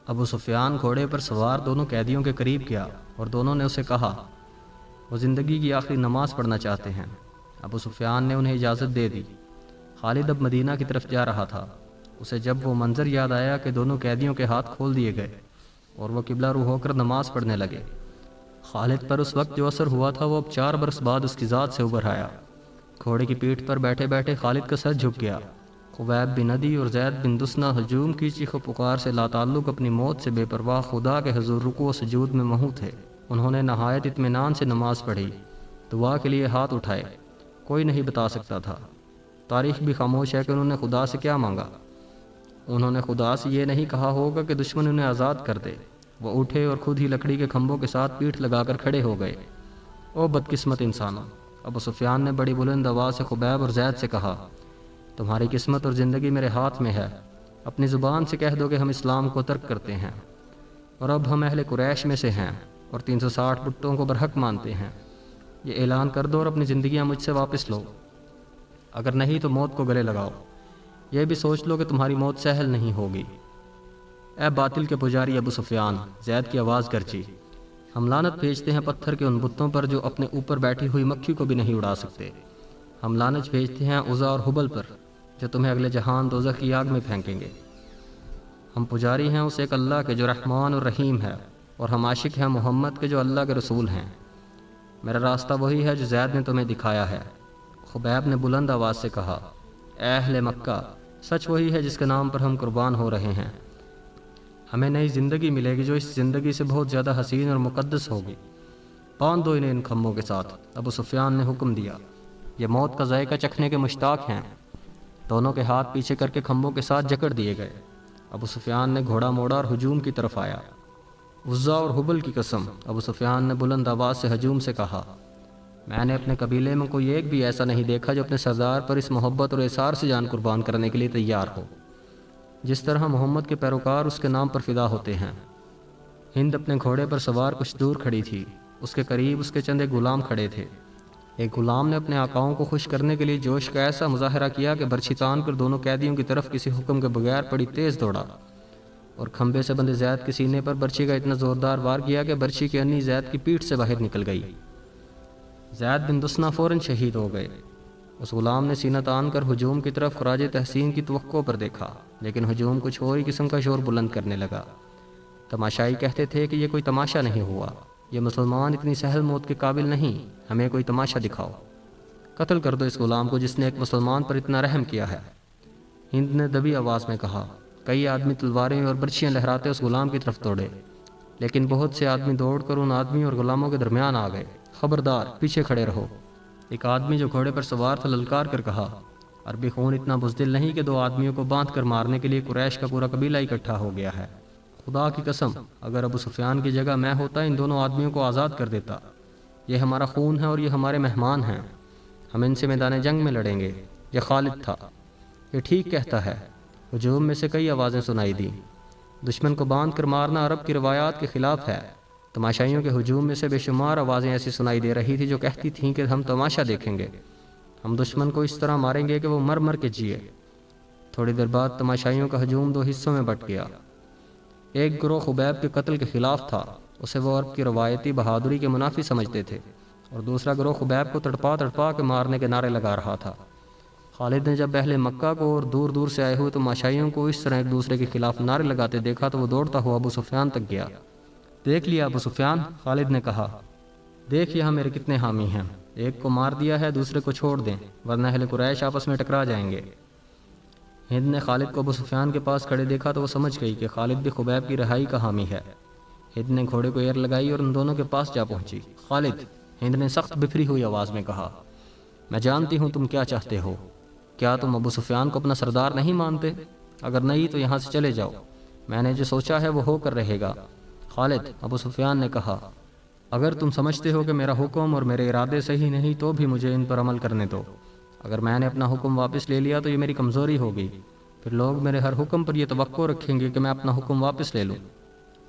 ابو سفیان گھوڑے پر سوار دونوں قیدیوں کے قریب گیا اور دونوں نے اسے کہا وہ زندگی کی آخری نماز پڑھنا چاہتے ہیں۔ ابو سفیان نے انہیں اجازت دے دی۔ خالد اب مدینہ کی طرف جا رہا تھا۔ اسے جب وہ منظر یاد آیا کہ دونوں قیدیوں کے ہاتھ کھول دیے گئے اور وہ قبلہ رو ہو کر نماز پڑھنے لگے، خالد پر اس وقت جو اثر ہوا تھا وہ اب 4 برس بعد اس کی ذات سے ابھر آیا۔ گھوڑے کی پیٹھ پر بیٹھے بیٹھے خالد کا سر جھک گیا۔ خبیب بن عدی اور زید بن دسنہ ہجوم کی چیخ و پکار سے لاتعلق اپنی موت سے بے پرواہ خدا کے حضور رکوع و سجود میں محو تھے۔ انہوں نے نہایت اطمینان سے نماز پڑھی، دعا کے لیے ہاتھ اٹھائے۔ کوئی نہیں بتا سکتا تھا، تاریخ بھی خاموش ہے کہ انہوں نے خدا سے کیا مانگا۔ انہوں نے خدا سے یہ نہیں کہا ہوگا کہ دشمن انہیں آزاد کر دے۔ وہ اٹھے اور خود ہی لکڑی کے کھمبوں کے ساتھ پیٹھ لگا کر کھڑے ہو گئے۔ او بدقسمت انسانوں! ابو سفیان نے بڑی بلند آواز سے خبیب اور زید سے کہا، تمہاری قسمت اور زندگی میرے ہاتھ میں ہے۔ اپنی زبان سے کہہ دو کہ ہم اسلام کو ترک کرتے ہیں اور اب ہم اہل قریش میں سے ہیں اور 360 بتوں کو برحق مانتے ہیں۔ یہ اعلان کر دو اور اپنی زندگیاں مجھ سے واپس لو، اگر نہیں تو موت کو گلے لگاؤ۔ یہ بھی سوچ لو کہ تمہاری موت سہل نہیں ہوگی۔ اے باطل کے پجاری ابو سفیان! زید کی آواز گرجی، ہم لعنت بھیجتے ہیں پتھر کے ان بتوں پر جو اپنے اوپر بیٹھی ہوئی مکھی کو بھی نہیں اڑا سکتے۔ ہم لعنت بھیجتے ہیں عزا اور حبل پر جو تمہیں اگلے جہان دوزخ کی آگ میں پھینکیں گے۔ ہم پجاری ہیں اس ایک اللہ کے جو رحمان اور رحیم ہے، اور ہم عاشق ہیں محمد کے جو اللہ کے رسول ہیں۔ میرا راستہ وہی ہے جو زید نے تمہیں دکھایا ہے۔ خبیب نے بلند آواز سے کہا، اے اہل مکہ! سچ وہی ہے جس کے نام پر ہم قربان ہو رہے ہیں۔ ہمیں نئی زندگی ملے گی جو اس زندگی سے بہت زیادہ حسین اور مقدس ہوگی۔ باندھ دو انہیں ان کھمبوں کے ساتھ، ابو سفیان نے حکم دیا۔ یہ موت کا ذائقہ چکھنے کے مشتاق ہیں۔ دونوں کے ہاتھ پیچھے کر کے کھمبوں کے ساتھ جکڑ دیے گئے۔ ابو سفیان نے گھوڑا موڑا اور ہجوم کی طرف آیا۔ عزا اور حبل کی قسم! ابو سفیان نے بلند آواز سے ہجوم سے کہا، میں نے اپنے قبیلے میں کوئی ایک بھی ایسا نہیں دیکھا جو اپنے سردار پر اس محبت اور احسار سے جان قربان کرنے کے لیے تیار ہو جس طرح محمد کے پیروکار اس کے نام پر فدا ہوتے ہیں۔ ہند اپنے گھوڑے پر سوار کچھ دور کھڑی تھی۔ اس کے قریب اس کے چند ایک غلام کھڑے تھے۔ ایک غلام نے اپنے آقاؤں کو خوش کرنے کے لیے جوش کا ایسا مظاہرہ کیا کہ برچھی تان کر دونوں قیدیوں کی طرف کسی حکم کے بغیر بڑی تیز دوڑا اور کھمبے سے بندے زید کے سینے پر برچھی کا اتنا زوردار وار کیا کہ برچھی کی انی زید کی پیٹھ سے باہر نکل گئی۔ زید بن دسنہ فوراً شہید ہو گئے۔ اس غلام نے سینہ تان کر ہجوم کی طرف خراج تحسین کی توقع پر دیکھا، لیکن ہجوم کچھ اور ہی قسم کا شور بلند کرنے لگا۔ تماشائی کہتے تھے کہ یہ کوئی تماشا نہیں ہوا، یہ مسلمان اتنی سہل موت کے قابل نہیں، ہمیں کوئی تماشا دکھاؤ۔ قتل کر دو اس غلام کو جس نے ایک مسلمان پر اتنا رحم کیا ہے۔ ہند نے دبی آواز میں کہا۔ کئی آدمی تلواریں اور برچھیاں لہراتے اس غلام کی طرف دوڑے، لیکن بہت سے آدمی دوڑ کر ان آدمی اور غلاموں کے درمیان آ گئے۔ خبردار، پیچھے کھڑے رہو! ایک آدمی جو گھوڑے پر سوار تھا للکار کر کہا۔ عربی خون اتنا بزدل نہیں کہ 2 آدمیوں کو باندھ کر مارنے کے لیے قریش کا پورا قبیلہ اکٹھا ہو گیا ہے۔ خدا کی قسم، اگر ابو سفیان کی جگہ میں ہوتا ان دونوں آدمیوں کو آزاد کر دیتا۔ یہ ہمارا خون ہے اور یہ ہمارے مہمان ہیں، ہم ان سے میدان جنگ میں لڑیں گے۔ یہ خالد تھا، یہ ٹھیک کہتا ہے۔ ہجوم میں سے کئی آوازیں سنائی دیں۔ دشمن کو باندھ کر مارنا عرب کی روایات کے خلاف ہے۔ تماشائیوں کے ہجوم میں سے بے شمار آوازیں ایسی سنائی دے رہی تھی جو کہتی تھیں کہ ہم تماشا دیکھیں گے، ہم دشمن کو اس طرح ماریں گے کہ وہ مر مر کے جیے۔ تھوڑی دیر بعد تماشائیوں کا ہجوم 2 حصوں میں بٹ گیا۔ ایک گروہ خبیب کے قتل کے خلاف تھا، اسے وہ عرب کی روایتی بہادری کے منافی سمجھتے تھے، اور دوسرا گروہ خبیب کو تڑپا تڑپا کے مارنے کے نعرے لگا رہا تھا۔ خالد نے جب اہل مکہ کو اور دور دور سے آئے ہوئے تماشائیوں کو اس طرح ایک دوسرے کے خلاف نعرے لگاتے دیکھا تو وہ دوڑتا ہوا ابو سفیان تک گیا۔ دیکھ لیا ابو سفیان؟ خالد نے کہا۔ دیکھ یہاں میرے کتنے حامی ہیں، ایک کو مار دیا ہے، دوسرے کو چھوڑ دیں ورنہ اہل قریش آپس میں ٹکرا جائیں گے۔ ہند نے خالد کو ابو سفیان کے پاس کھڑے دیکھا تو وہ سمجھ گئی کہ خالد بھی خبیب کی رہائی کا حامی ہے۔ ہند نے گھوڑے کو ایر لگائی اور ان دونوں کے پاس جا پہنچی۔ خالد، ہند نے سخت بفری ہوئی آواز میں کہا، میں جانتی ہوں تم کیا چاہتے ہو۔ کیا تم ابو سفیان کو اپنا سردار نہیں مانتے؟ اگر نہیں تو یہاں سے چلے جاؤ، میں نے جو سوچا ہے وہ ہو کر رہے گا۔ خالد، ابو سفیان نے کہا، اگر تم سمجھتے ہو کہ میرا حکم اور میرے ارادے صحیح نہیں تو بھی مجھے ان پر عمل کرنے دو۔ اگر میں نے اپنا حکم واپس لے لیا تو یہ میری کمزوری ہوگی، پھر لوگ میرے ہر حکم پر یہ توقع رکھیں گے کہ میں اپنا حکم واپس لے لوں۔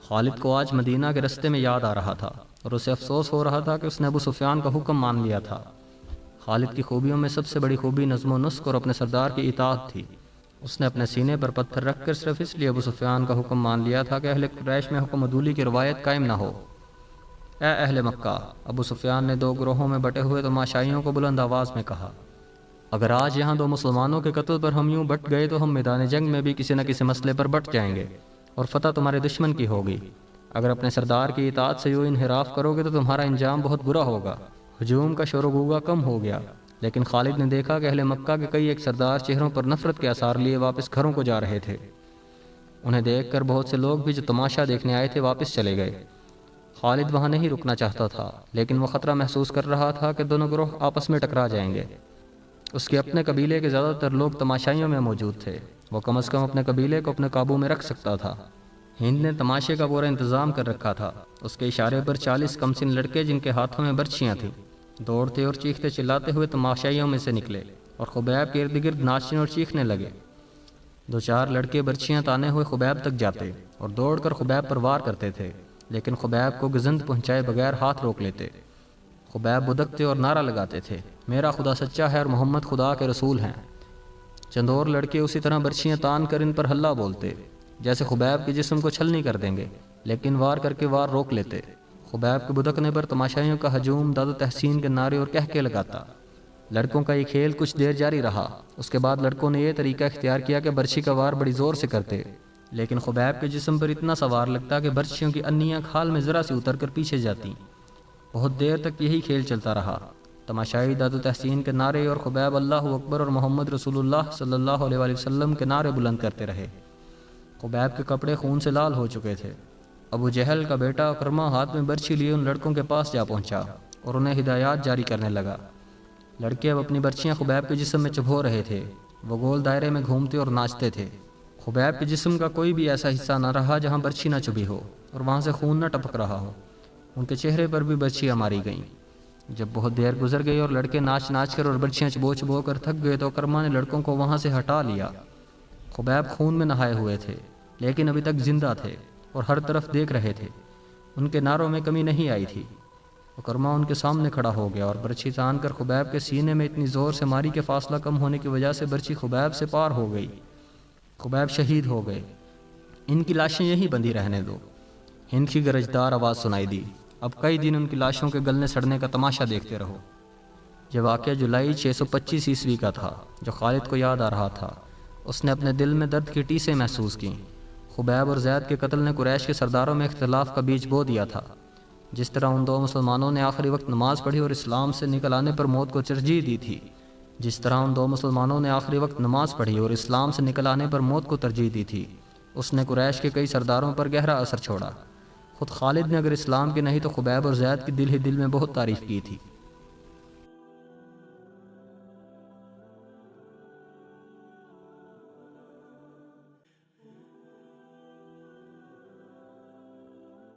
خالد کو آج مدینہ کے رستے میں یاد آ رہا تھا اور اسے افسوس ہو رہا تھا کہ اس نے ابو سفیان کا حکم مان لیا تھا۔ خالد کی خوبیوں میں سب سے بڑی خوبی نظم و نسق اور اپنے سردار کی اطاعت تھی، اس نے اپنے سینے پر پتھر رکھ کر صرف اس لیے ابو سفیان کا حکم مان لیا تھا کہ اہل قریش میں حکم عدولی کی روایت قائم نہ ہو۔ اے اہل مکہ، ابو سفیان نے 2 گروہوں میں بٹے ہوئے تماشائیوں کو بلند آواز میں کہا، اگر آج یہاں 2 مسلمانوں کے قتل پر ہم یوں بٹ گئے تو ہم میدان جنگ میں بھی کسی نہ کسی مسئلے پر بٹ جائیں گے اور فتح تمہارے دشمن کی ہوگی۔ اگر اپنے سردار کی اطاعت سے یوں انحراف کرو گے تو تمہارا انجام بہت برا ہوگا۔ ہجوم کا شور و غوغا کم ہو گیا، لیکن خالد نے دیکھا کہ اہل مکہ کے کئی ایک سردار چہروں پر نفرت کے آثار لیے واپس گھروں کو جا رہے تھے۔ انہیں دیکھ کر بہت سے لوگ بھی جو تماشا دیکھنے آئے تھے واپس چلے گئے۔ خالد وہاں نہیں رکنا چاہتا تھا، لیکن وہ خطرہ محسوس کر رہا تھا کہ دونوں گروہ آپس میں ٹکرا جائیں گے۔ اس کے اپنے قبیلے کے زیادہ تر لوگ تماشائیوں میں موجود تھے، وہ کم از کم اپنے قبیلے کو اپنے قابو میں رکھ سکتا تھا۔ ہند نے تماشے کا پورا انتظام کر رکھا تھا۔ اس کے اشارے پر 40 کمسن لڑکے جن کے ہاتھوں میں برچیاں تھیں دوڑتے اور چیختے چلاتے ہوئے تماشائیوں میں سے نکلے اور خبیب کے ارد گرد ناچنے اور چیخنے لگے۔ 2-4 لڑکے برچیاں تانے ہوئے خبیب تک جاتے اور دوڑ کر خبیب پر وار کرتے تھے، لیکن خبیب کو گزند پہنچائے بغیر ہاتھ روک لیتے۔ خبیب بدکتے اور نعرہ لگاتے تھے، میرا خدا سچا ہے اور محمد خدا کے رسول ہیں۔ چند اور لڑکے اسی طرح برچیاں تان کر ان پر ہلہ بولتے جیسے خبیب کے جسم کو چھلنی کر دیں گے، لیکن وار کر کے وار روک لیتے۔ خبیب کے بدکنے پر تماشائیوں کا ہجوم داد و تحسین کے نعرے اور کہہ کے لگاتا۔ لڑکوں کا یہ کھیل کچھ دیر جاری رہا۔ اس کے بعد لڑکوں نے یہ طریقہ اختیار کیا کہ برچی کا وار بڑی زور سے کرتے، لیکن خبیب کے جسم پر اتنا سوار لگتا کہ برچیوں کی انیاں کھال میں ذرا سی اتر کر پیچھے جاتی۔ بہت دیر تک یہی کھیل چلتا رہا۔ تماشائی داد و تحسین کے نعرے اور خبیب اللہ اکبر اور محمد رسول اللہ صلی اللہ علیہ وآلہ وسلم کے نعرے بلند کرتے رہے۔ خبیب کے کپڑے خون سے لال ہو چکے تھے۔ ابو جہل کا بیٹا اکرمہ ہاتھ میں برچھی لیے ان لڑکوں کے پاس جا پہنچا اور انہیں ہدایات جاری کرنے لگا۔ لڑکے اب اپنی برچیاں خبیب کے جسم میں چبھو رہے تھے۔ وہ گول دائرے میں گھومتے اور ناچتے تھے۔ خبیب کے جسم کا کوئی بھی ایسا حصہ نہ رہا جہاں برچھی نہ چبھی ہو اور وہاں سے خون نہ ٹپک رہا ہو۔ ان کے چہرے پر بھی برچیاں ماری گئیں۔ جب بہت دیر گزر گئی اور لڑکے ناچ ناچ کر اور برچیاں چبو چبو کر تھک گئے تو اکرمہ نے لڑکوں کو وہاں سے ہٹا لیا۔ خبیب خون میں نہائے ہوئے تھے، لیکن ابھی تک زندہ تھے اور ہر طرف دیکھ رہے تھے۔ ان کے نعروں میں کمی نہیں آئی تھی۔ اکرمہ ان کے سامنے کھڑا ہو گیا اور برچھی تان کر خبیب کے سینے میں اتنی زور سے ماری کہ فاصلہ کم ہونے کی وجہ سے برچھی خبیب سے پار ہو گئی۔ خبیب شہید ہو گئے۔ ان کی لاشیں یہیں بندھی رہنے دو۔ ہند کی گرجدار آواز سنائی دی، اب کئی دن ان کی لاشوں کے گلنے سڑنے کا تماشا دیکھتے رہو۔ یہ واقعہ جولائی 625 عیسوی کا تھا جو خالد کو یاد آ رہا تھا۔ اس نے اپنے دل میں درد کی ٹیسیں محسوس کیں۔ خبیب اور زید کے قتل نے قریش کے سرداروں میں اختلاف کا بیج بو دیا تھا۔ جس طرح ان 2 مسلمانوں نے آخری وقت نماز پڑھی اور اسلام سے نکل آنے پر موت کو ترجیح دی تھی، اس نے قریش کے کئی سرداروں پر گہرا اثر چھوڑا۔ خود خالد نے اگر اسلام کی نہیں تو خبیب اور زید کی دل ہی دل میں بہت تعریف کی تھی۔